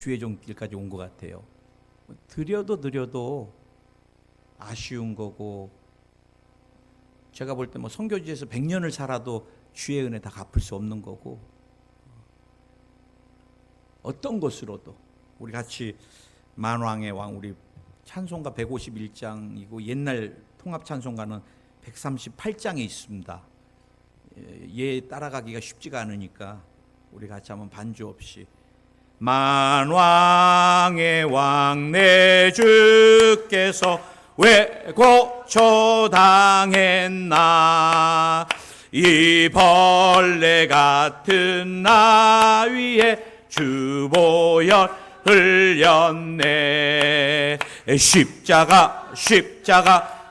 주의 종길까지 온 것 같아요. 드려도 아쉬운 거고, 제가 볼 때 뭐 선교지에서 100년을 살아도 주의 은혜 다 갚을 수 없는 거고, 어떤 것으로도 우리 같이 만왕의 왕, 우리 찬송가 151장이고 옛날 통합 찬송가는 138장에 있습니다. 얘 따라가기가 쉽지가 않으니까 우리 같이 한번 반주 없이 만왕의 왕 내 주께서 왜 고초당했나, 이 벌레 같은 나 위에 주보혈 흘렸네. 십자가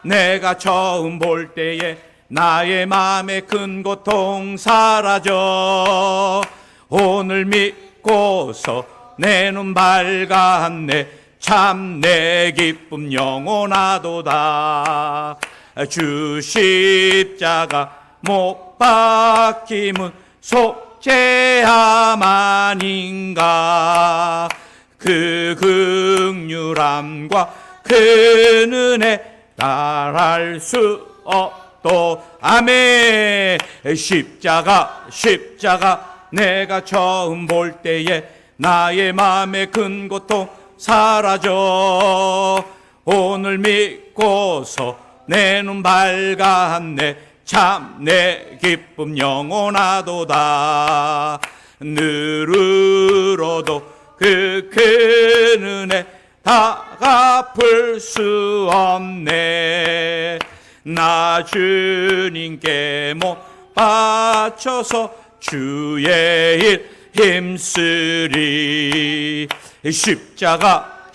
내가 처음 볼 때에 나의 마음의 큰 고통 사라져. 오늘 믿고서 내 눈 밝았네. 참 내 기쁨 영원하도다. 주 십자가 못 박힘은 속죄함 아닌가. 그 긍휼함과 그 은혜 따라할 수 없도. 아멘. 십자가 내가 처음 볼 때에 나의 마음의 큰 고통 사라져. 오늘 믿고서 내 눈 밝았네. 참 내 기쁨 영원하도다. 늘으로도 그 큰 은혜 다 갚을 수 없네. 나 주님께 못 바쳐서 주의 일 힘쓰리. 십자가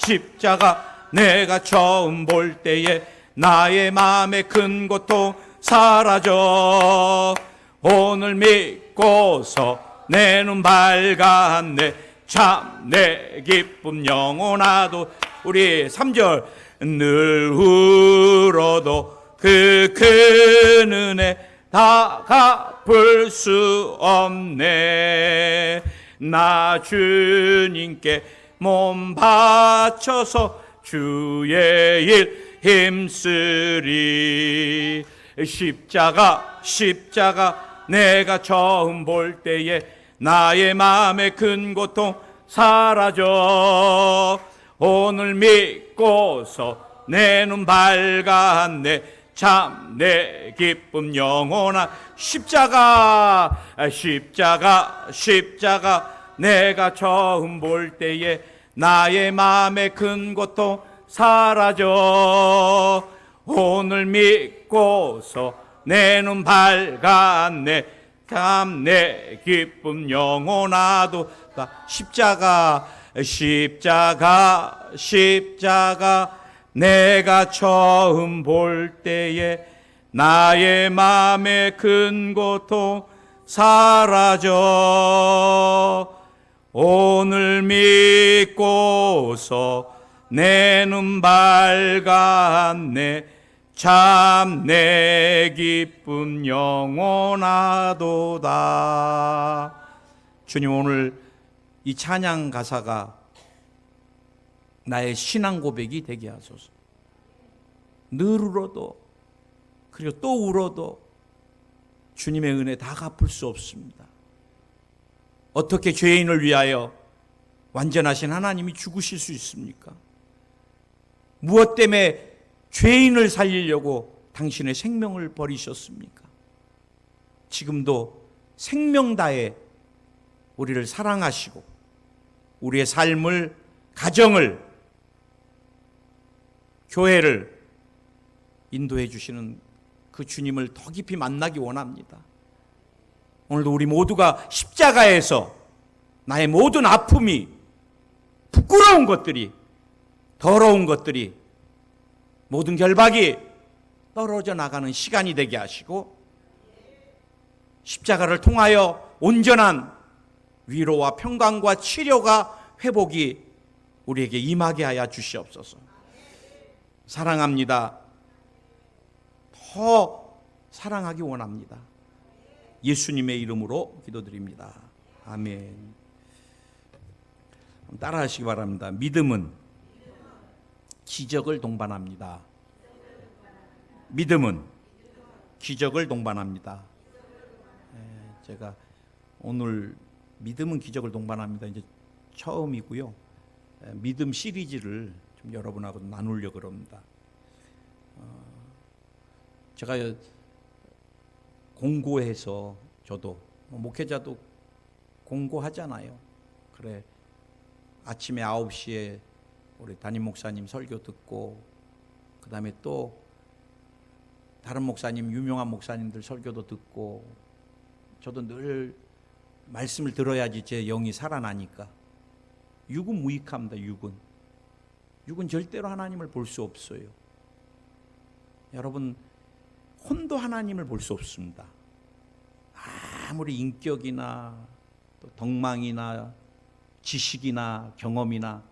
내가 처음 볼 때에 나의 마음의 큰 고통 사라져. 오늘 믿고서 내 눈 밝았네. 참 내 기쁨 영원하도. 우리 3절 늘 울어도 그 큰 은혜 다 갚을 수 없네. 나 주님께 몸 바쳐서 주의 일 힘쓰리. 십자가 내가 처음 볼 때에 나의 마음의 큰 고통 사라져. 오늘 믿고서 내 눈 밝았네. 참 내 기쁨 영원한. 십자가 내가 처음 볼 때에 나의 마음의 큰 고통 사라져. 오늘 믿고서 내 눈 밝았네. 참 내 기쁨 영원하도다. 십자가 내가 처음 볼 때에 나의 마음의 큰 고통 사라져. 오늘 믿고서 내 눈 밝았네. 참 내 기쁨 영원하도다. 주님, 오늘 이 찬양 가사가 나의 신앙 고백이 되게 하소서. 늘 울어도, 그리고 또 울어도 주님의 은혜 다 갚을 수 없습니다. 어떻게 죄인을 위하여 완전하신 하나님이 죽으실 수 있습니까? 무엇 때문에 죄인을 살리려고 당신의 생명을 버리셨습니까? 지금도 생명 다해 우리를 사랑하시고 우리의 삶을, 가정을, 교회를 인도해 주시는 그 주님을 더 깊이 만나기 원합니다. 오늘도 우리 모두가 십자가에서 나의 모든 아픔이, 부끄러운 것들이, 더러운 것들이, 모든 결박이 떨어져 나가는 시간이 되게 하시고, 십자가를 통하여 온전한 위로와 평강과 치료가, 회복이 우리에게 임하게 하여 주시옵소서. 사랑합니다. 더 사랑하기 원합니다. 예수님의 이름으로 기도드립니다. 아멘. 따라하시기 바랍니다. 믿음은 기적을 동반합니다. 믿음은 기적을 동반합니다. 제가 오늘 믿음은 기적을 동반합니다. 이제 처음이고요. 믿음 시리즈를 좀 여러분하고 나누려고 합니다. 제가 공고해서 저도 목회자도 공고하잖아요. 그래 아침에 9시에 우리 담임 목사님 설교 듣고 그 다음에 또 다른 목사님 유명한 목사님들 설교도 듣고 저도 늘 말씀을 들어야지 제 영이 살아나니까 육은 무익합니다. 육은 절대로 하나님을 볼 수 없어요. 여러분 혼도 하나님을 볼 수 없습니다. 아무리 인격이나 또 덕망이나 지식이나 경험이나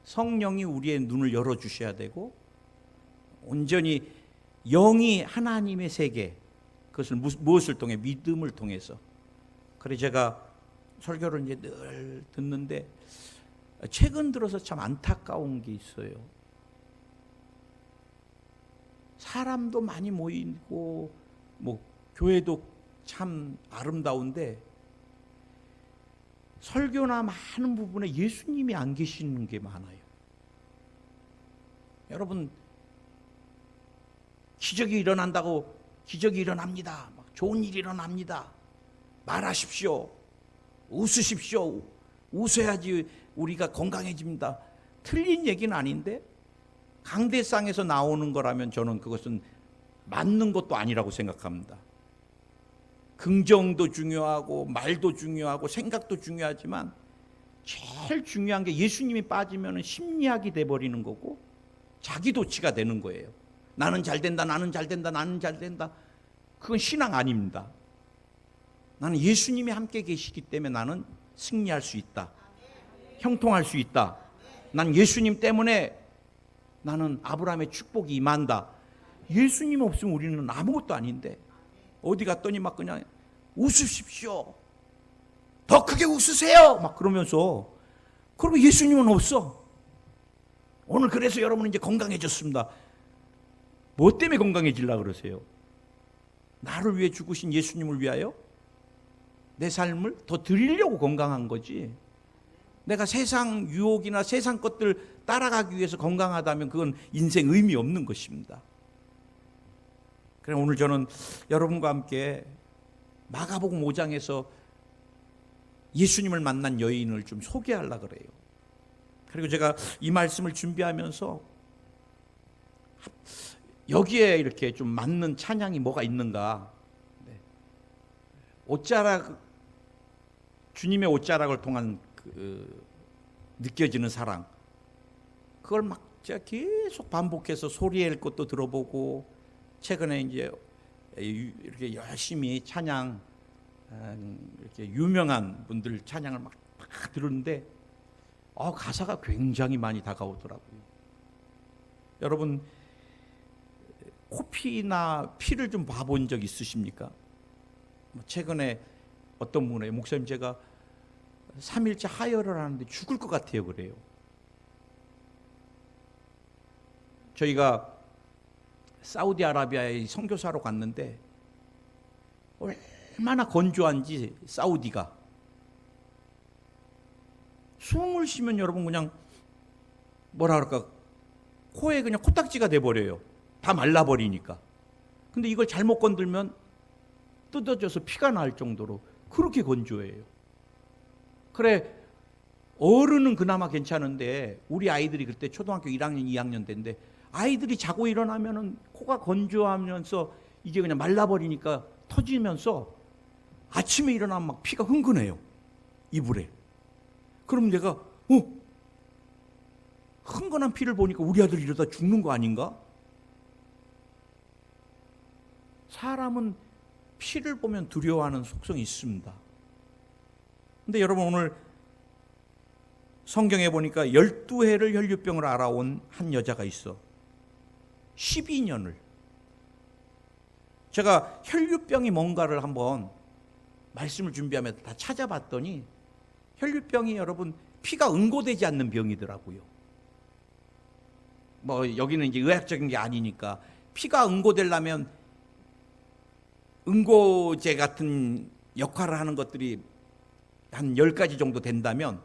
성령이 우리의 눈을 열어주셔야 되고 온전히 영이 하나님의 세계 그것을 무엇을 통해? 믿음을 통해서. 그래서 제가 설교를 이제 늘 듣는데 최근 들어서 참 안타까운 게 있어요. 사람도 많이 모이고 뭐 교회도 참 아름다운데 설교나 많은 부분에 예수님이 안 계시는 게 많아요. 여러분 기적이 일어난다고 기적이 일어납니다. 막 좋은 일이 일어납니다. 말하십시오. 웃으십시오. 웃어야지 우리가 건강해집니다. 틀린 얘기는 아닌데 강대상에서 나오는 거라면 저는 그것은 맞는 것도 아니라고 생각합니다. 긍정도 중요하고 말도 중요하고 생각도 중요하지만 제일 중요한 게 예수님이 빠지면 심리학이 돼버리는 거고 자기도취가 되는 거예요. 나는 잘된다, 나는 잘된다, 나는 잘된다. 그건 신앙 아닙니다. 나는 예수님이 함께 계시기 때문에 나는 승리할 수 있다. 형통할 수 있다. 난 예수님 때문에 나는 아브라함의 축복이 임한다. 예수님 없으면 우리는 아무것도 아닌데 어디 갔더니 막 그냥 웃으십시오. 더 크게 웃으세요. 막 그러면서 그러면 예수님은 없어. 오늘 그래서 여러분은 이제 건강해졌습니다. 뭐 때문에 건강해지려고 그러세요? 나를 위해 죽으신 예수님을 위하여 내 삶을 더 드리려고 건강한 거지. 내가 세상 유혹이나 세상 것들 따라가기 위해서 건강하다면 그건 인생 의미 없는 것입니다. 그래서 오늘 저는 여러분과 함께 마가복음 5장에서 예수님을 만난 여인을 좀 소개하려고 그래요. 그리고 제가 이 말씀을 준비하면서 여기에 이렇게 좀 맞는 찬양이 뭐가 있는가. 옷자락, 주님의 옷자락을 통한 느껴지는 사랑, 그걸 막 제가 계속 반복해서 소리엘 것도 들어보고 최근에 이제 이렇게 열심히 찬양 이렇게 유명한 분들 찬양을 막 들었는데 가사가 굉장히 많이 다가오더라고요. 여러분 코피나 피를 좀 봐본 적 있으십니까? 최근에 어떤 분의 목사님 제가 3일째 하혈을 하는데 죽을 것 같아요 그래요. 저희가 사우디아라비아에 선교사로 갔는데 얼마나 건조한지 사우디가 숨을 쉬면 여러분 그냥 뭐라 그럴까 코에 그냥 코딱지가 돼버려요. 다 말라버리니까. 근데 이걸 잘못 건들면 뜯어져서 피가 날 정도로 그렇게 건조해요. 그래 어른은 그나마 괜찮은데 우리 아이들이 그때 초등학교 1학년 2학년 때인데 아이들이 자고 일어나면은 코가 건조하면서 이게 그냥 말라버리니까 터지면서 아침에 일어나면 막 피가 흥건해요 이불에. 그럼 내가 흥건한 피를 보니까 우리 아들 이러다 죽는 거 아닌가? 사람은 피를 보면 두려워하는 속성이 있습니다. 근데 여러분 오늘 성경에 보니까 12해를 혈류병을 알아온 한 여자가 있어. 12년을. 제가 혈류병이 뭔가를 한번 말씀을 준비하면서 다 찾아봤더니 혈류병이 여러분 피가 응고되지 않는 병이더라고요. 뭐 여기는 이제 의학적인 게 아니니까 피가 응고되려면 응고제 같은 역할을 하는 것들이 한 10가지 정도 된다면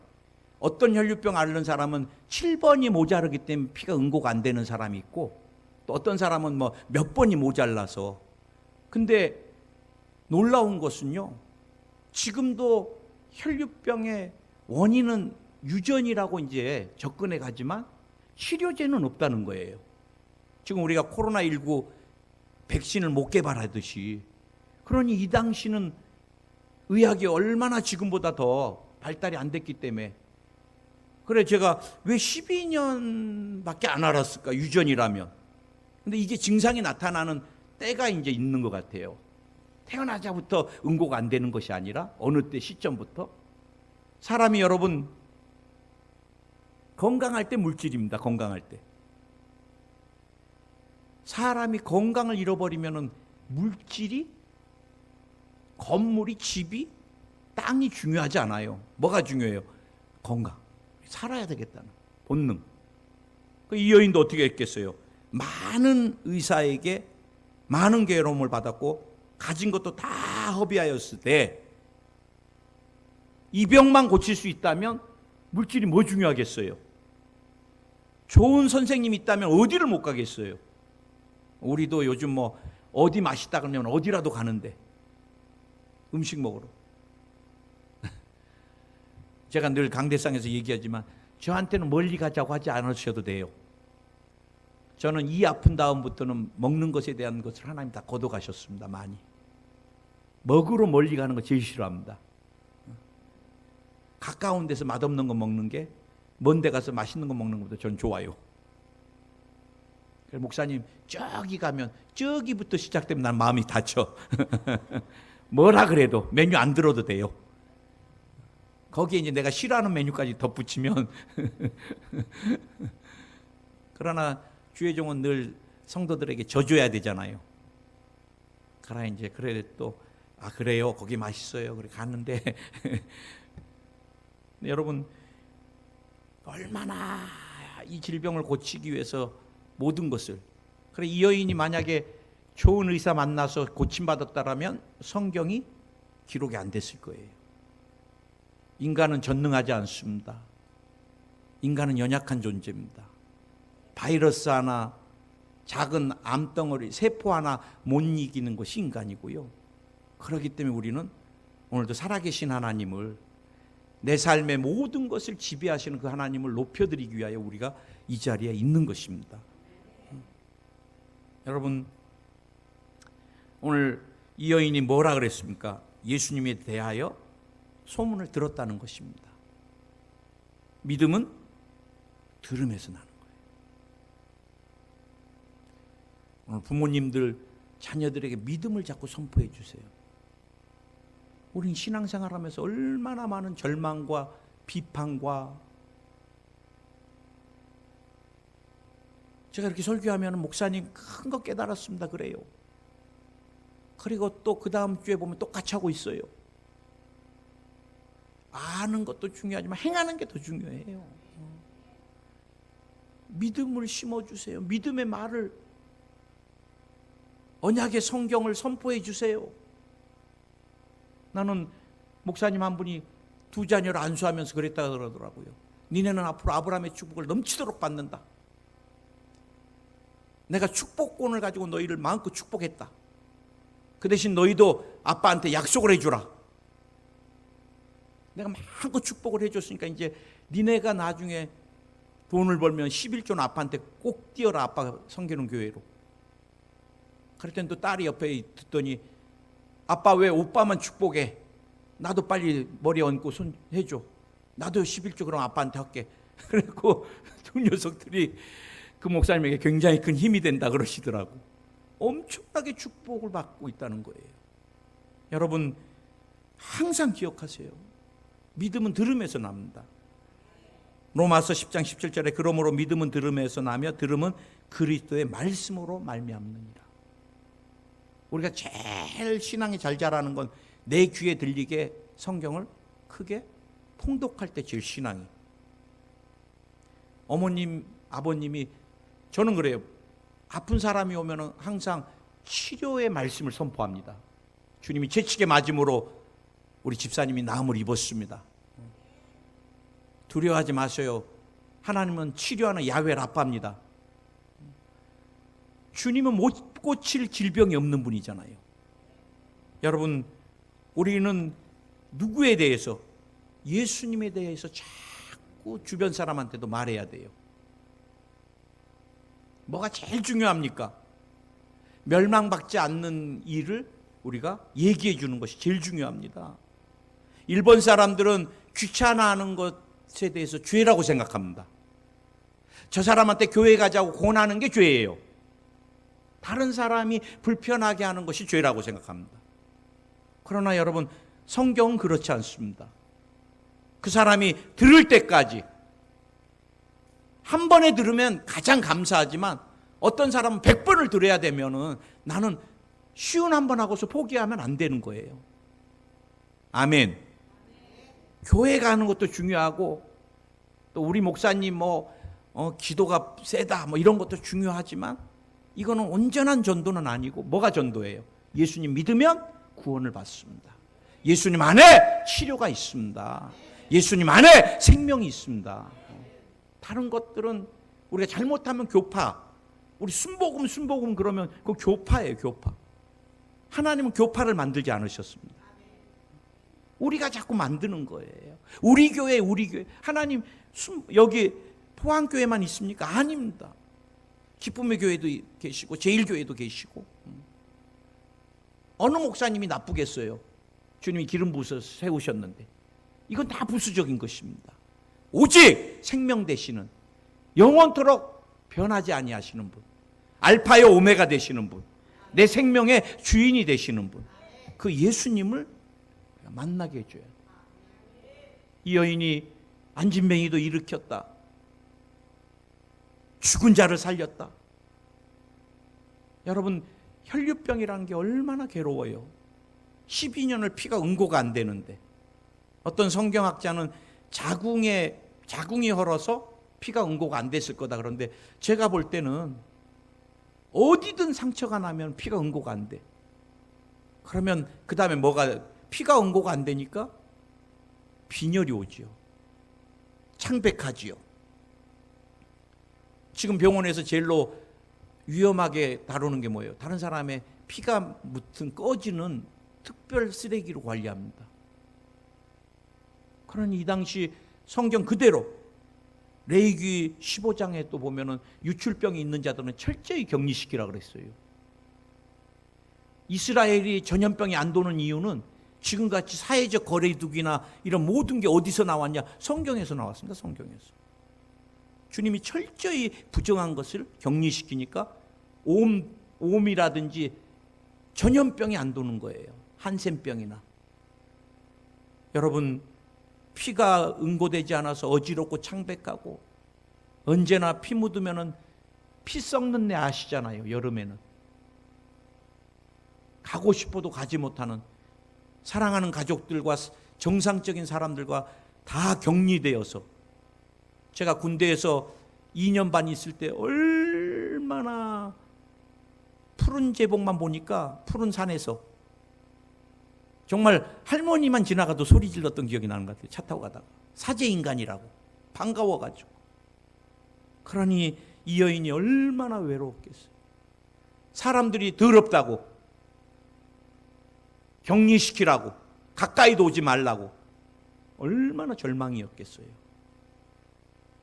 어떤 혈류병 앓는 사람은 7번이 모자르기 때문에 피가 응고가 안 되는 사람이 있고 또 어떤 사람은 뭐 몇 번이 모자라서. 근데 놀라운 것은요, 지금도 혈류병의 원인은 유전이라고 이제 접근해 가지만 치료제는 없다는 거예요. 지금 우리가 코로나19 백신을 못 개발하듯이. 그러니 이 당시는 의학이 얼마나 지금보다 더 발달이 안 됐기 때문에. 그래 제가 왜 12년밖에 안 알았을까, 유전이라면. 근데 이게 증상이 나타나는 때가 이제 있는 것 같아요. 태어나자부터 응고가 안 되는 것이 아니라 어느 때 시점부터. 사람이 여러분 건강할 때 물질입니다. 건강할 때. 사람이 건강을 잃어버리면은 물질이, 건물이, 집이, 땅이 중요하지 않아요. 뭐가 중요해요? 건강. 살아야 되겠다는 본능. 이 여인도 어떻게 했겠어요? 많은 의사에게 많은 괴로움을 받았고 가진 것도 다 허비하였을 때 이 병만 고칠 수 있다면 물질이 뭐 중요하겠어요? 좋은 선생님이 있다면 어디를 못 가겠어요? 우리도 요즘 뭐 어디 맛있다 그러면 어디라도 가는데, 음식 먹으러. 제가 늘 강대상에서 얘기하지만 저한테는 멀리 가자고 하지 않으셔도 돼요. 저는 이 아픈 다음부터는 먹는 것에 대한 것을 하나님 다 거둬가셨습니다. 많이. 먹으러 멀리 가는 거 제일 싫어합니다. 가까운 데서 맛없는 거 먹는 게 먼 데 가서 맛있는 거 먹는 것보다 저는 좋아요. 그래서 목사님 저기 가면 저기부터 시작되면 난 마음이 다쳐. 뭐라 그래도 메뉴 안 들어도 돼요. 거기에 이제 내가 싫어하는 메뉴까지 덧붙이면. 그러나 주의 종은 늘 성도들에게 져줘야 되잖아요. 그러나 이제 그래 또 그래요, 거기 맛있어요. 그래 갔는데 여러분 얼마나 이 질병을 고치기 위해서 모든 것을. 그래 이 여인이 만약에 좋은 의사 만나서 고침받았다라면 성경이 기록이 안 됐을 거예요. 인간은 전능하지 않습니다. 인간은 연약한 존재입니다. 바이러스 하나, 작은 암덩어리, 세포 하나 못 이기는 것이 인간이고요. 그렇기 때문에 우리는 오늘도 살아계신 하나님을, 내 삶의 모든 것을 지배하시는 그 하나님을 높여드리기 위하여 우리가 이 자리에 있는 것입니다. 여러분, 오늘 이 여인이 뭐라 그랬습니까? 예수님에 대하여 소문을 들었다는 것입니다. 믿음은 들음에서 나는 거예요. 오늘 부모님들 자녀들에게 믿음을 자꾸 선포해 주세요. 우린 신앙생활하면서 얼마나 많은 절망과 비판과, 제가 이렇게 설교하면 목사님 큰 거 깨달았습니다 그래요. 그리고 또 그 다음 주에 보면 똑같이 하고 있어요. 아는 것도 중요하지만 행하는 게 더 중요해요. 믿음을 심어주세요. 믿음의 말을, 언약의 성경을 선포해 주세요. 나는 목사님 한 분이 2자녀를 안수하면서 그랬다 그러더라고요. 니네는 앞으로 아브라함의 축복을 넘치도록 받는다. 내가 축복권을 가지고 너희를 마음껏 축복했다. 그 대신 너희도 아빠한테 약속을 해주라. 내가 마음껏 축복을 해줬으니까 이제 니네가 나중에 돈을 벌면 11조는 아빠한테 꼭 띄어라. 아빠가 섬기는 교회로. 그랬더니 또 딸이 옆에 듣더니 아빠 왜 오빠만 축복해? 나도 빨리 머리 얹고 손 해줘. 나도 11조 그럼 아빠한테 할게. 그리고 두 녀석들이 그 목사님에게 굉장히 큰 힘이 된다 그러시더라고. 엄청나게 축복을 받고 있다는 거예요. 여러분 항상 기억하세요. 믿음은 들음에서 납니다. 로마서 10장 17절에 그러므로 믿음은 들음에서 나며 들음은 그리스도의 말씀으로 말미암느니라. 우리가 제일 신앙이 잘 자라는 건 내 귀에 들리게 성경을 크게 통독할 때 제일 신앙이. 어머님, 아버님이, 저는 그래요. 아픈 사람이 오면 항상 치료의 말씀을 선포합니다. 주님이 채찍에 맞음으로 우리 집사님이 나음을 입었습니다. 두려워하지 마세요. 하나님은 치료하는 야훼 라파입니다. 주님은 못 고칠 질병이 없는 분이잖아요. 여러분, 우리는 누구에 대해서, 예수님에 대해서 자꾸 주변 사람한테도 말해야 돼요. 뭐가 제일 중요합니까? 멸망받지 않는 일을 우리가 얘기해 주는 것이 제일 중요합니다. 일본 사람들은 귀찮아하는 것에 대해서 죄라고 생각합니다. 저 사람한테 교회 가자고 권하는 게 죄예요. 다른 사람이 불편하게 하는 것이 죄라고 생각합니다. 그러나 여러분, 성경은 그렇지 않습니다. 그 사람이 들을 때까지, 한 번에 들으면 가장 감사하지만 어떤 사람은 100번을 들어야 되면은 나는 쉬운 한 번 하고서 포기하면 안 되는 거예요. 아멘. 교회 가는 것도 중요하고, 또 우리 목사님 기도가 세다 이런 것도 중요하지만, 이거는 온전한 전도는 아니고, 뭐가 전도예요? 예수님 믿으면 구원을 받습니다. 예수님 안에 치료가 있습니다. 예수님 안에 생명이 있습니다. 다른 것들은 우리가 잘못하면 교파, 우리 순복음 그러면 그거 교파예요, 교파. 하나님은 교파를 만들지 않으셨습니다. 우리가 자꾸 만드는 거예요. 우리 교회. 하나님 여기 포항교회만 있습니까? 아닙니다. 기쁨의 교회도 계시고 제일교회도 계시고. 어느 목사님이 나쁘겠어요? 주님이 기름 부어서 세우셨는데. 이건 다 부수적인 것입니다. 오직 생명 되시는, 영원토록 변하지 아니하시는 분, 알파요 오메가 되시는 분, 내 생명의 주인이 되시는 분, 그 예수님을 만나게 해줘야 돼요. 이 여인이 안진뱅이도 일으켰다. 죽은 자를 살렸다. 여러분, 혈류병이라는 게 얼마나 괴로워요. 12년을 피가 응고가 안 되는데, 어떤 성경학자는 자궁이 헐어서 피가 응고가 안 됐을 거다. 그런데 제가 볼 때는 어디든 상처가 나면 피가 응고가 안 돼. 그러면 그 다음에 피가 응고가 안 되니까 빈혈이 오지요. 창백하지요. 지금 병원에서 제일로 위험하게 다루는 게 뭐예요? 다른 사람의 피가 묻은 꺼지는 특별 쓰레기로 관리합니다. 그러니 이 당시 성경 그대로 레위기 15장에 또 보면은 유출병이 있는 자들은 철저히 격리시키라 그랬어요. 이스라엘이 전염병이 안 도는 이유는 지금같이 사회적 거리두기나 이런 모든 게 어디서 나왔냐? 성경에서 나왔습니다. 성경에서. 주님이 철저히 부정한 것을 격리시키니까 오음이라든지 전염병이 안 도는 거예요. 한센병이나. 여러분, 피가 응고되지 않아서 어지럽고 창백하고, 언제나 피 묻으면은 피 썩는 내 아시잖아요. 여름에는 가고 싶어도 가지 못하는, 사랑하는 가족들과 정상적인 사람들과 다 격리되어서, 제가 군대에서 2년 반 있을 때 얼마나 푸른 제복만 보니까, 푸른 산에서 정말 할머니만 지나가도 소리 질렀던 기억이 나는 것 같아요. 차 타고 가다가 사제인간이라고 반가워가지고. 그러니 이 여인이 얼마나 외로웠겠어요. 사람들이 더럽다고, 격리시키라고, 가까이도 오지 말라고 얼마나 절망이었겠어요.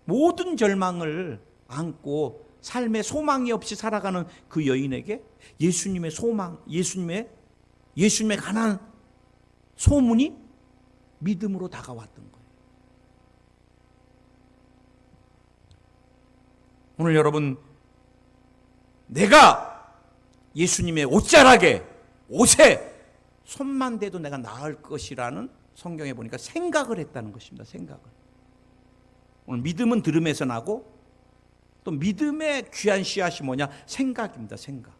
모든 절망을 안고 삶에 소망이 없이 살아가는 그 여인에게 예수님의 소망, 예수님에 관한 소문이 믿음으로 다가왔던 거예요. 오늘 여러분, 내가 예수님의 옷자락에, 옷에 손만 대도 내가 나을 것이라는, 성경에 보니까 생각을 했다는 것입니다. 생각을. 오늘 믿음은 들음에서 나고, 또 믿음의 귀한 씨앗이 뭐냐? 생각입니다. 생각.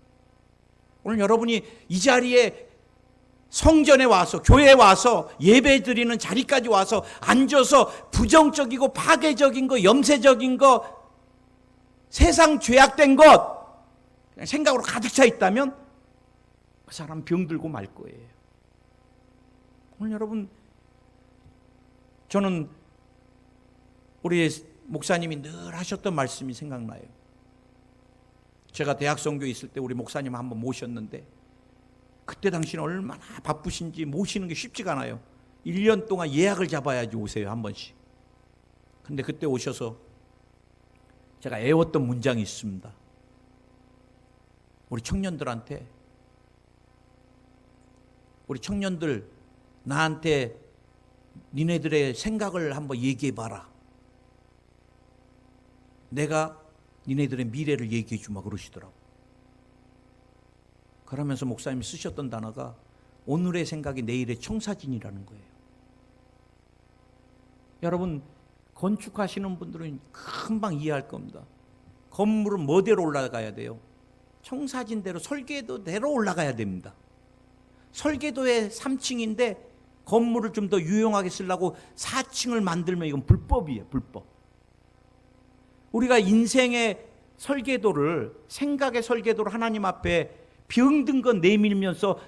오늘 여러분이 이 자리에 성전에 와서, 교회에 와서, 예배 드리는 자리까지 와서 앉아서 부정적이고 파괴적인 거, 염세적인 거, 세상 죄악된 것 그냥 생각으로 가득 차 있다면 그 사람 병들고 말 거예요. 오늘 여러분, 저는 우리 목사님이 늘 하셨던 말씀이 생각나요. 제가 대학 선교에 있을 때 우리 목사님 한번 모셨는데 그때 당시는 얼마나 바쁘신지 모시는 게 쉽지가 않아요. 1년 동안 예약을 잡아야지 오세요, 한 번씩. 근데 그때 오셔서 제가 애웠던 문장이 있습니다. 우리 청년들 나한테 니네들의 생각을 한번 얘기해봐라. 내가 니네들의 미래를 얘기해 주마 그러시더라고. 그러면서 목사님이 쓰셨던 단어가 오늘의 생각이 내일의 청사진이라는 거예요. 여러분, 건축하시는 분들은 금방 이해할 겁니다. 건물은 뭐대로 올라가야 돼요? 청사진대로, 설계도대로 올라가야 됩니다. 설계도에 3층인데 건물을 좀 더 유용하게 쓰려고 4층을 만들면 이건 불법이에요, 불법. 우리가 인생의 설계도를, 생각의 설계도를 하나님 앞에 병든 건 내밀면서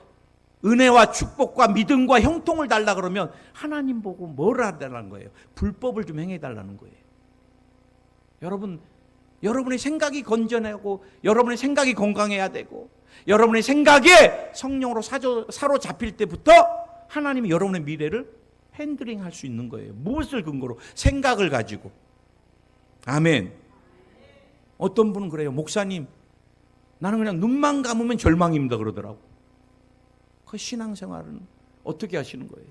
은혜와 축복과 믿음과 형통을 달라 그러면 하나님 보고 뭘 하달라는 거예요? 불법을 좀 행해달라는 거예요. 여러분, 여러분의 생각이 건전하고 여러분의 생각이 건강해야 되고 여러분의 생각에 성령으로 사로잡힐 때부터 하나님이 여러분의 미래를 핸들링 할 수 있는 거예요. 무엇을 근거로? 생각을 가지고. 아멘. 어떤 분은 그래요. 목사님, 나는 그냥 눈만 감으면 절망입니다 그러더라고. 그 신앙생활은 어떻게 하시는 거예요?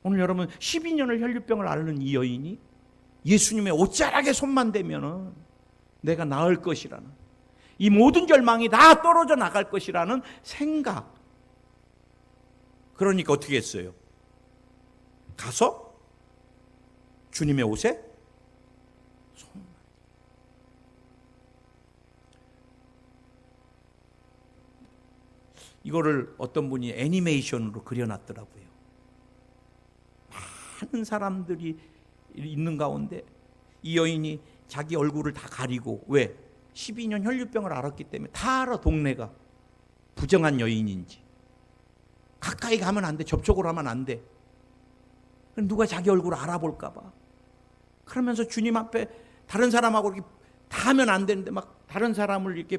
오늘 여러분, 12년을 혈류병을 앓는 이 여인이 예수님의 옷자락에 손만 대면은 내가 나을 것이라는, 이 모든 절망이 다 떨어져 나갈 것이라는 생각. 그러니까 어떻게 했어요? 가서 주님의 옷에 손. 이거를 어떤 분이 애니메이션으로 그려놨더라고요. 많은 사람들이 있는 가운데 이 여인이 자기 얼굴을 다 가리고, 왜? 12년 혈류병을 앓았기 때문에 다 알아, 동네가 부정한 여인인지. 가까이 가면 안 돼, 접촉을 하면 안 돼. 누가 자기 얼굴을 알아볼까 봐. 그러면서 주님 앞에 다른 사람하고 이렇게 다 하면 안 되는데 막 다른 사람을 이렇게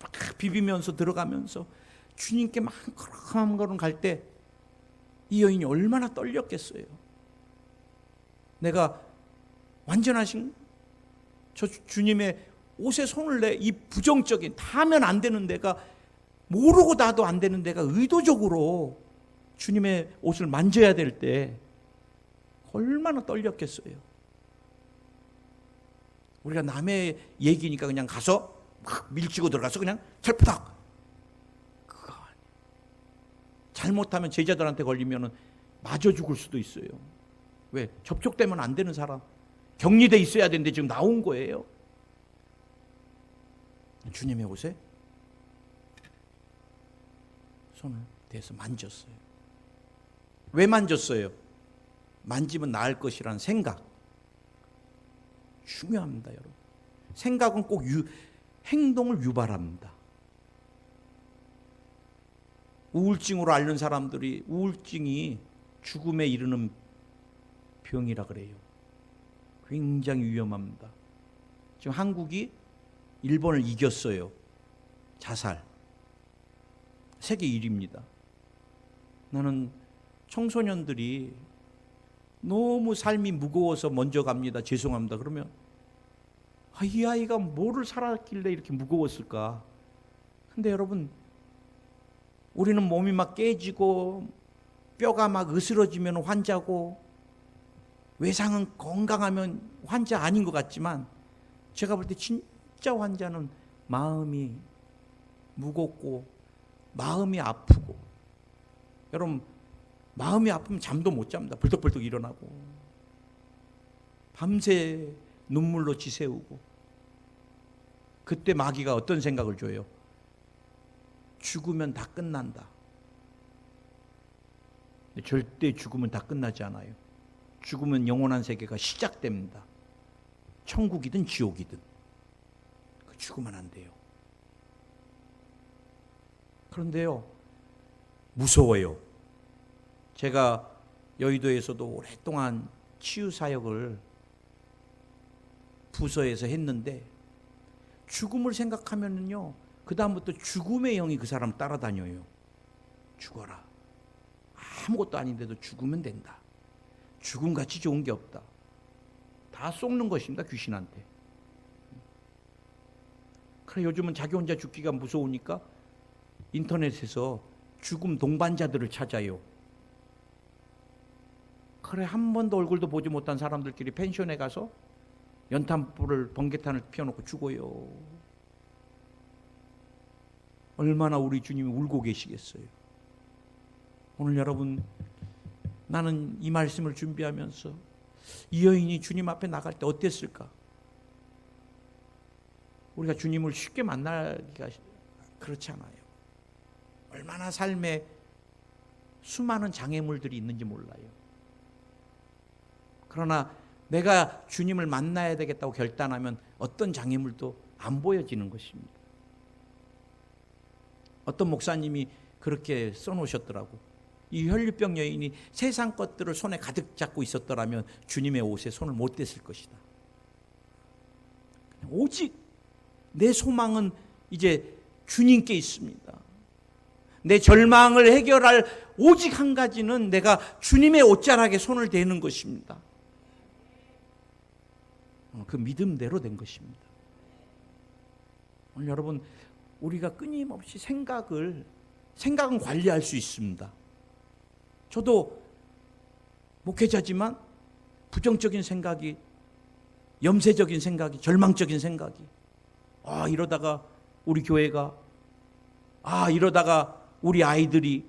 막 비비면서 들어가면서 주님께 막 걸음 갈 때 이 여인이 얼마나 떨렸겠어요. 내가 완전하신 저 주님의 옷에 손을 내, 이 부정적인, 다 하면 안 되는 데가, 모르고 나도 안 되는 데가 의도적으로 주님의 옷을 만져야 될 때 얼마나 떨렸겠어요. 우리가 남의 얘기니까 그냥 가서 막 밀치고 들어가서 그냥 철푸덕. 그거 아니에요. 잘못하면 제자들한테 걸리면 맞아 죽을 수도 있어요. 왜? 접촉되면 안 되는 사람, 격리돼 있어야 되는데 지금 나온 거예요. 주님의 옷에 손을 대서 만졌어요. 왜 만졌어요? 만지면 나을 것이라는 생각. 중요합니다, 여러분. 생각은 꼭 행동을 유발합니다. 우울증으로 앓는 사람들이 우울증이 죽음에 이르는 병이라 그래요. 굉장히 위험합니다. 지금 한국이 일본을 이겼어요. 자살. 세계 1위입니다. 나는 청소년들이 너무 삶이 무거워서 먼저 갑니다. 죄송합니다. 그러면 이 아이가 뭐를 살았길래 이렇게 무거웠을까? 근데 여러분, 우리는 몸이 막 깨지고 뼈가 막 으스러지면 환자고 외상은 건강하면 환자 아닌 것 같지만 제가 볼 때 진짜 환자는 마음이 무겁고 마음이 아프고, 여러분 마음이 아프면 잠도 못 잡니다. 벌떡벌떡 일어나고 밤새 눈물로 지새우고. 그때 마귀가 어떤 생각을 줘요? 죽으면 다 끝난다. 절대 죽음은 다 끝나지 않아요. 죽음은 영원한 세계가 시작됩니다. 천국이든 지옥이든 죽으면 안 돼요. 그런데요, 무서워요. 제가 여의도에서도 오랫동안 치유 사역을 부서에서 했는데 죽음을 생각하면은요, 그 다음부터 죽음의 영이 그 사람 따라다녀요. 죽어라. 아무것도 아닌데도 죽으면 된다. 죽음같이 좋은 게 없다. 다 속는 것입니다, 귀신한테. 그래, 요즘은 자기 혼자 죽기가 무서우니까 인터넷에서 죽음 동반자들을 찾아요. 그래, 한 번도 얼굴도 보지 못한 사람들끼리 펜션에 가서 연탄불을, 번개탄을 피워놓고 죽어요. 얼마나 우리 주님이 울고 계시겠어요. 오늘 여러분, 나는 이 말씀을 준비하면서 이 여인이 주님 앞에 나갈 때 어땠을까? 우리가 주님을 쉽게 만나기가 그렇지 않아요. 얼마나 삶에 수많은 장애물들이 있는지 몰라요. 그러나 내가 주님을 만나야 되겠다고 결단하면 어떤 장애물도 안 보여지는 것입니다. 어떤 목사님이 그렇게 써놓으셨더라고. 이 혈류병 여인이 세상 것들을 손에 가득 잡고 있었더라면 주님의 옷에 손을 못 댔을 것이다. 오직 내 소망은 이제 주님께 있습니다. 내 절망을 해결할 오직 한 가지는 내가 주님의 옷자락에 손을 대는 것입니다. 그 믿음대로 된 것입니다. 오늘 여러분, 우리가 끊임없이 생각은 관리할 수 있습니다. 저도 목회자지만 부정적인 생각이, 염세적인 생각이, 절망적인 생각이, 이러다가 우리 교회가, 이러다가 우리 아이들이,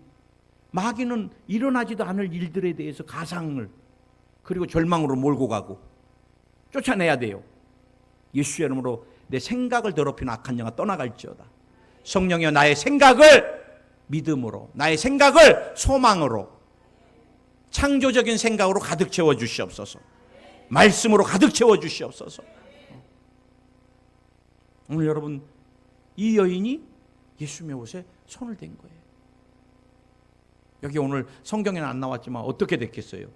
마귀는 일어나지도 않을 일들에 대해서 가상을, 그리고 절망으로 몰고 가고 쫓아내야 돼요. 예수의 이름으로 내 생각을 더럽히는 악한 영아 떠나갈지어다. 성령이여, 나의 생각을 믿음으로, 나의 생각을 소망으로, 창조적인 생각으로 가득 채워 주시옵소서. 말씀으로 가득 채워 주시옵소서. 오늘 여러분, 이 여인이 예수님의 옷에 손을 댄 거예요. 여기 오늘 성경에는 안 나왔지만 어떻게 됐겠어요?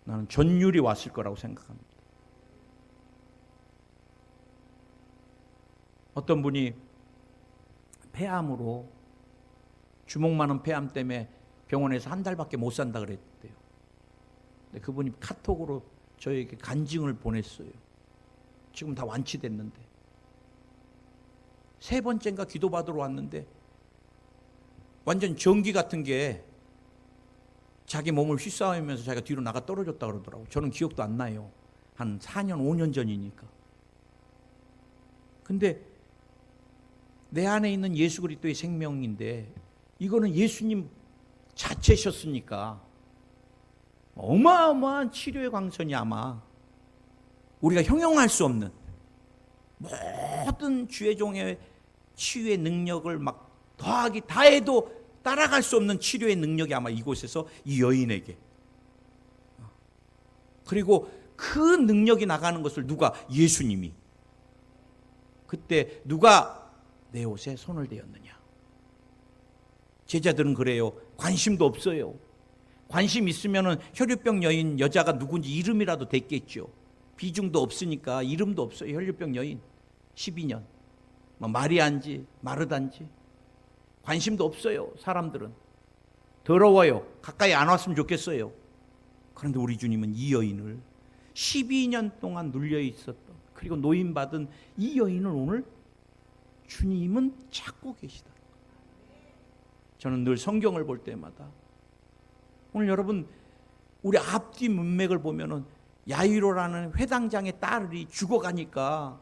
나는 전율이 왔을 거라고 생각합니다. 어떤 분이 폐암으로, 주먹 많은 폐암 때문에 병원에서 한 달밖에 못 산다 그랬대요. 근데 그분이 카톡으로 저에게 간증을 보냈어요. 지금 다 완치됐는데, 세 번째인가 기도받으러 왔는데 완전 전기 같은 게 자기 몸을 휘싸우면서 자기가 뒤로 나가 떨어졌다 그러더라고요. 저는 기억도 안 나요. 한 4년, 5년 전이니까. 근데 내 안에 있는 예수 그리스도의 생명인데, 이거는 예수님 자체셨으니까 어마어마한 치료의 광선이 아마 우리가 형용할 수 없는 모든 주의 종의 치유의 능력을 막 더하기 다해도 따라갈 수 없는 치료의 능력이 아마 이곳에서 이 여인에게, 그리고 그 능력이 나가는 것을 누가? 예수님이. 그때 누가 내 옷에 손을 대었느냐? 제자들은 그래요. 관심도 없어요. 관심 있으면은 혈류병 여인 여자가 누군지 이름이라도 됐겠죠. 비중도 없으니까 이름도 없어요. 혈류병 여인 12년. 마리아인지 마르다인지 관심도 없어요. 사람들은 더러워요. 가까이 안 왔으면 좋겠어요. 그런데 우리 주님은 이 여인을 12년 동안 눌려 있었던, 그리고 노임받은 이 여인을 오늘 주님은 찾고 계시다. 저는 늘 성경을 볼 때마다, 오늘 여러분, 우리 앞뒤 문맥을 보면은 야이로라는 회당장의 딸이 죽어가니까,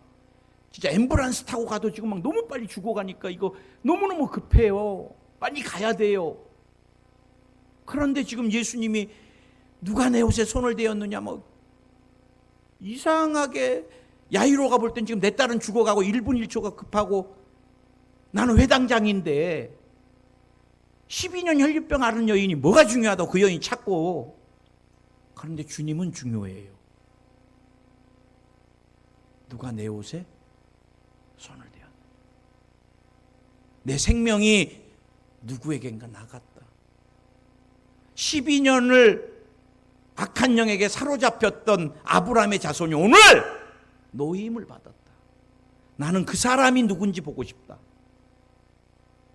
진짜 앰뷸런스 타고 가도 지금 막 너무 빨리 죽어가니까 이거 너무너무 급해요. 빨리 가야 돼요. 그런데 지금 예수님이 누가 내 옷에 손을 대었느냐, 뭐 이상하게 야이로가 볼 땐 지금 내 딸은 죽어가고 1분 1초가 급하고 나는 회당장인데 12년 혈류병 앓은 여인이 뭐가 중요하다고 그 여인이 찾고. 그런데 주님은 중요해요. 누가 내 옷에 손을 대었나. 내 생명이 누구에겐가 나갔다. 12년을 악한 영에게 사로잡혔던 아브라함의 자손이 오늘 노임을 받았다. 나는 그 사람이 누군지 보고 싶다.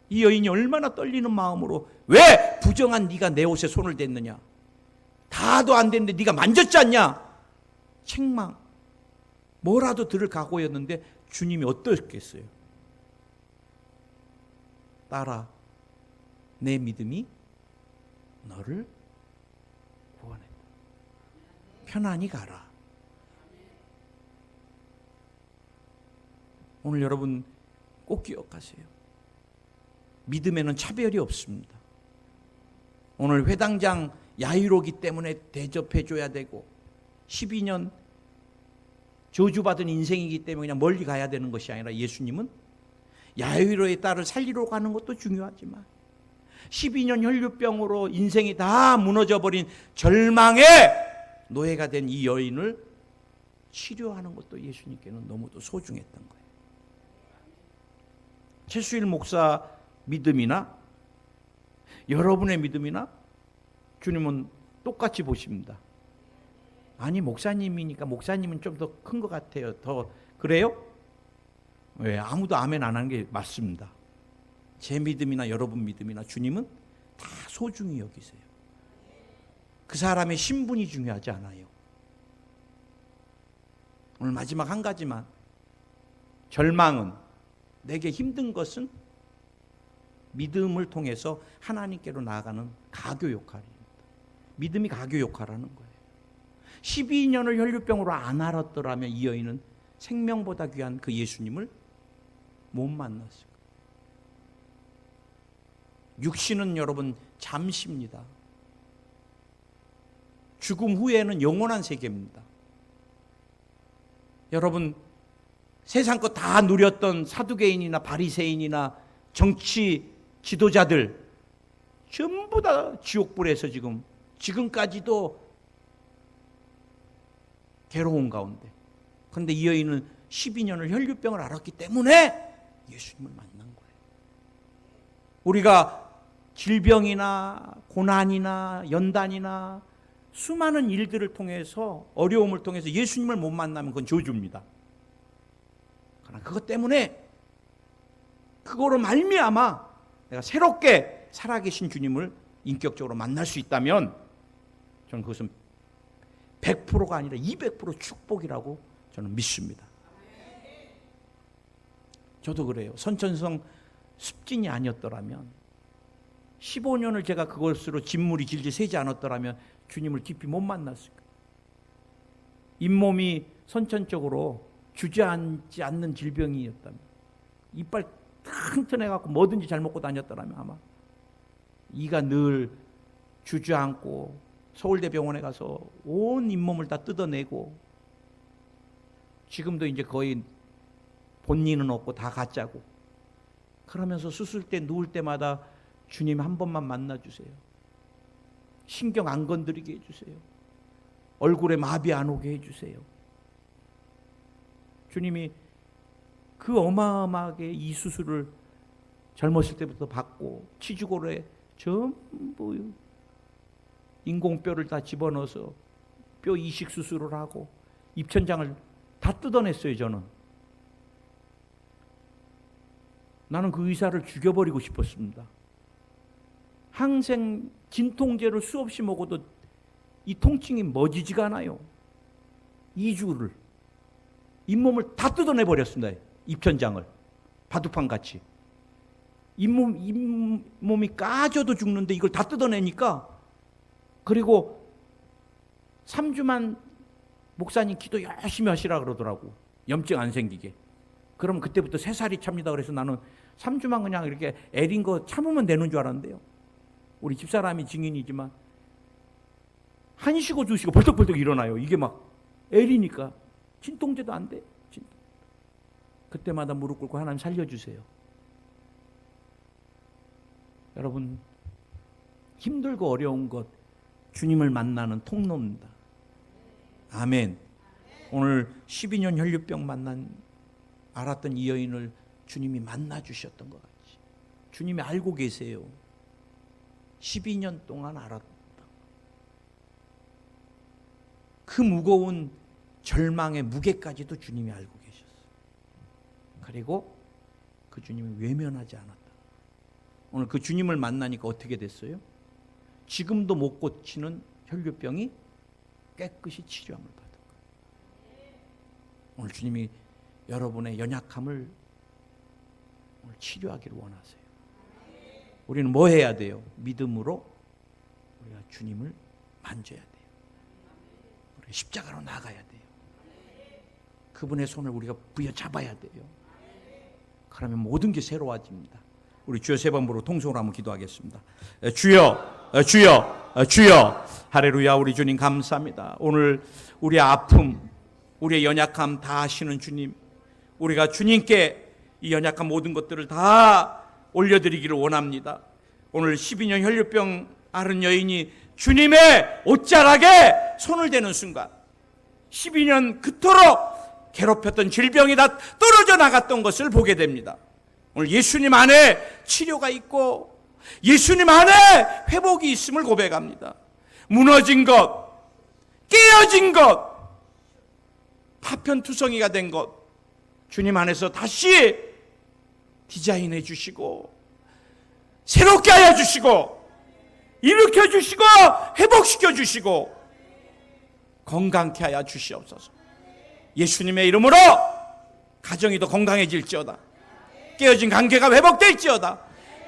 이 여인이 얼마나 떨리는 마음으로 왜 부정한 네가 내 옷에 손을 댔느냐. 다도 안 됐는데 네가 만졌지 않냐. 책망. 뭐라도 들을 각오였는데 주님이 어떻겠어요. 딸아, 내 믿음이 너를 구원했다. 편안히 가라. 오늘 여러분 꼭 기억하세요. 믿음에는 차별이 없습니다. 오늘 회당장 야유로기 때문에 대접해줘야 되고 12년 저주받은 인생이기 때문에 그냥 멀리 가야 되는 것이 아니라 예수님은 야유로의 딸을 살리러 가는 것도 중요하지만 12년 혈류병으로 인생이 다 무너져버린 절망의 노예가 된 이 여인을 치료하는 것도 예수님께는 너무도 소중했던 거예요. 최수일 목사 믿음이나 여러분의 믿음이나 주님은 똑같이 보십니다. 아니 목사님이니까 목사님은 좀 더 큰 것 같아요. 더 그래요? 왜 아무도 아멘 안 하는 게 맞습니다. 제 믿음이나 여러분 믿음이나 주님은 다 소중히 여기세요. 그 사람의 신분이 중요하지 않아요. 오늘 마지막 한 가지만. 절망은, 내게 힘든 것은 믿음을 통해서 하나님께로 나아가는 가교 역할입니다. 믿음이 가교 역할을 하는 거예요. 12년을 혈류병으로 안 앓았더라면 이 여인은 생명보다 귀한 그 예수님을 못 만났을 거예요. 육신은 여러분 잠시입니다. 죽음 후에는 영원한 세계입니다. 여러분 세상 거 다 누렸던 사두개인이나 바리새인이나 정치 지도자들 전부 다 지옥불에서 지금까지도 괴로운 가운데. 그런데 이 여인은 12년을 혈류병을 앓았기 때문에 예수님을 만난 거예요. 우리가 질병이나 고난이나 연단이나 수많은 일들을 통해서 어려움을 통해서 예수님을 못 만나면 그건 저주입니다. 그러나 그것 때문에 그거로 말미암아 내가 새롭게 살아계신 주님을 인격적으로 만날 수 있다면 저는 그것은 100%가 아니라 200% 축복이라고 저는 믿습니다. 저도 그래요. 선천성 습진이 아니었더라면 15년을 제가 그것으로 진물이 질질 새지 않았더라면 주님을 깊이 못 만났을 거예요. 잇몸이 선천적으로 주저앉지 않는 질병이었다면, 이빨 튼튼해갖고 뭐든지 잘 먹고 다녔더라면 아마 이가 늘 주저앉고 서울대병원에 가서 온 잇몸을 다 뜯어내고, 지금도 이제 거의 본인은 없고 다 가짜고, 그러면서 수술 때 누울 때마다 주님 한 번만 만나주세요. 신경 안 건드리게 해주세요. 얼굴에 마비 안 오게 해주세요. 주님이 그 어마어마하게 이 수술을 젊었을 때부터 받고 치주골에 전부 인공뼈를 다 집어넣어서 뼈 이식 수술을 하고 입천장을 다 뜯어냈어요. 나는 그 의사를 죽여버리고 싶었습니다. 항생 진통제를 수없이 먹어도 이 통증이 멎지가 않아요. 2주를 잇몸을 다 뜯어내버렸습니다. 입천장을 바둑판같이. 잇몸이 까져도 죽는데 이걸 다 뜯어내니까, 그리고 3주만 목사님 기도 열심히 하시라 그러더라고. 염증 안 생기게. 그럼 그때부터 3살이 찹니다. 그래서 나는 3주만 그냥 이렇게 애린 거 참으면 되는 줄 알았는데요. 우리 집사람이 증인이지만 1시고 2시고 벌떡벌떡 일어나요. 이게 막 애리니까 진통제도 안 돼. 그때마다 무릎 꿇고 하나님 살려주세요. 여러분 힘들고 어려운 것 주님을 만나는 통로입니다. 아멘. 오늘 12년 혈류병 알았던 이 여인을 주님이 만나 주셨던 것 같이 주님이 알고 계세요. 12년 동안 알았다. 그 무거운 절망의 무게까지도 주님이 알고 계셨어요. 그리고 그 주님이 외면하지 않았다. 오늘 그 주님을 만나니까 어떻게 됐어요? 지금도 못 고치는 혈류병이 깨끗이 치료함을 받은 거예요. 오늘 주님이 여러분의 연약함을 오늘 치료하기를 원하세요. 우리는 뭐 해야 돼요? 믿음으로 우리가 주님을 만져야 돼요. 우리가 십자가로 나가야 돼요. 그분의 손을 우리가 부여잡아야 돼요. 그러면 모든 게 새로워집니다. 우리 주여 세 번 부르고 통성으로 한번 기도하겠습니다. 주여, 주여, 주여. 할렐루야. 우리 주님 감사합니다. 오늘 우리의 아픔, 우리의 연약함 다 아시는 주님, 우리가 주님께 이 연약한 모든 것들을 다 올려드리기를 원합니다. 오늘 12년 혈류병 앓은 여인이 주님의 옷자락에 손을 대는 순간 12년 그토록 괴롭혔던 질병이 다 떨어져 나갔던 것을 보게 됩니다. 오늘 예수님 안에 치료가 있고 예수님 안에 회복이 있음을 고백합니다. 무너진 것, 깨어진 것, 파편투성이가 된 것 주님 안에서 다시 디자인해 주시고 새롭게 하여 주시고 일으켜 주시고 회복시켜 주시고 건강케 하여 주시옵소서. 예수님의 이름으로 가정이 더 건강해질지어다. 깨어진 관계가 회복될지어다.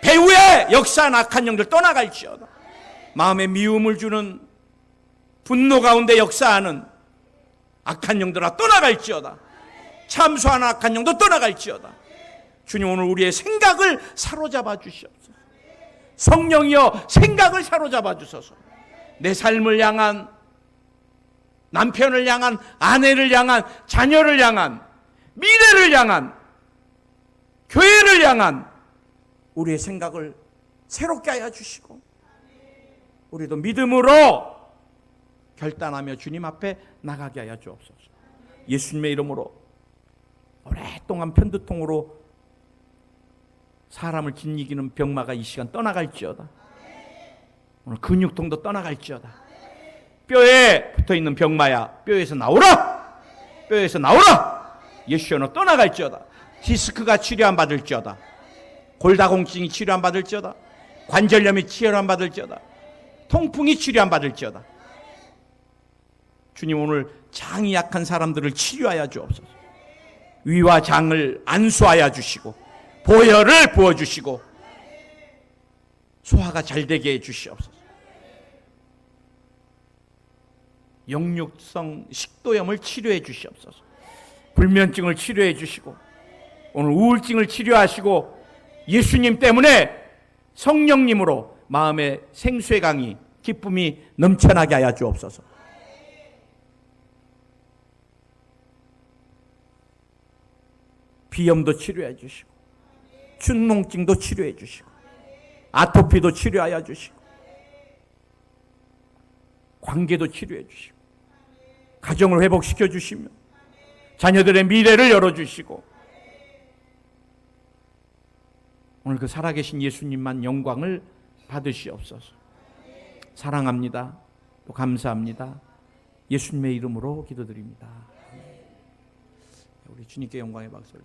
배후의 역사한 악한 영들 떠나갈지어다. 마음에 미움을 주는 분노 가운데 역사하는 악한 영들아 떠나갈지어다. 참소하는 악한 영도 떠나갈지어다. 주님 오늘 우리의 생각을 사로잡아 주시옵소서. 성령이여 생각을 사로잡아 주소서. 내 삶을 향한, 남편을 향한, 아내를 향한, 자녀를 향한, 미래를 향한, 교회를 향한 우리의 생각을 새롭게 하여 주시고 우리도 믿음으로 결단하며 주님 앞에 나가게 하여 주옵소서. 예수님의 이름으로 오랫동안 편두통으로 사람을 짓이기는 병마가 이 시간 떠나갈지어다. 오늘 근육통도 떠나갈지어다. 뼈에 붙어있는 병마야 뼈에서 나오라. 뼈에서 나오라. 예수여 너 떠나갈지어다. 디스크가 치료안 받을지어다. 골다공증이 치료안 받을지어다. 관절염이 치료안 받을지어다. 통풍이 치료안 받을지어다. 주님 오늘 장이 약한 사람들을 치료하여 주옵소서. 위와 장을 안수하여 주시고 보혈을 부어주시고 소화가 잘 되게 해주시옵소서. 역류성 식도염을 치료해 주시옵소서. 불면증을 치료해 주시고 오늘 우울증을 치료하시고 예수님 때문에 성령님으로 마음의 생수의 기쁨이 넘쳐나게 하여 주옵소서. 비염도 치료해 주시고 춘농증도 치료해 주시고 아토피도 치료하여 주시고 관계도 치료해 주시고 가정을 회복시켜 주시며 자녀들의 미래를 열어주시고 오늘 그 살아계신 예수님만 영광을 받으시옵소서. 사랑합니다. 또 감사합니다. 예수님의 이름으로 기도드립니다. 우리 주님께 영광의 박수를.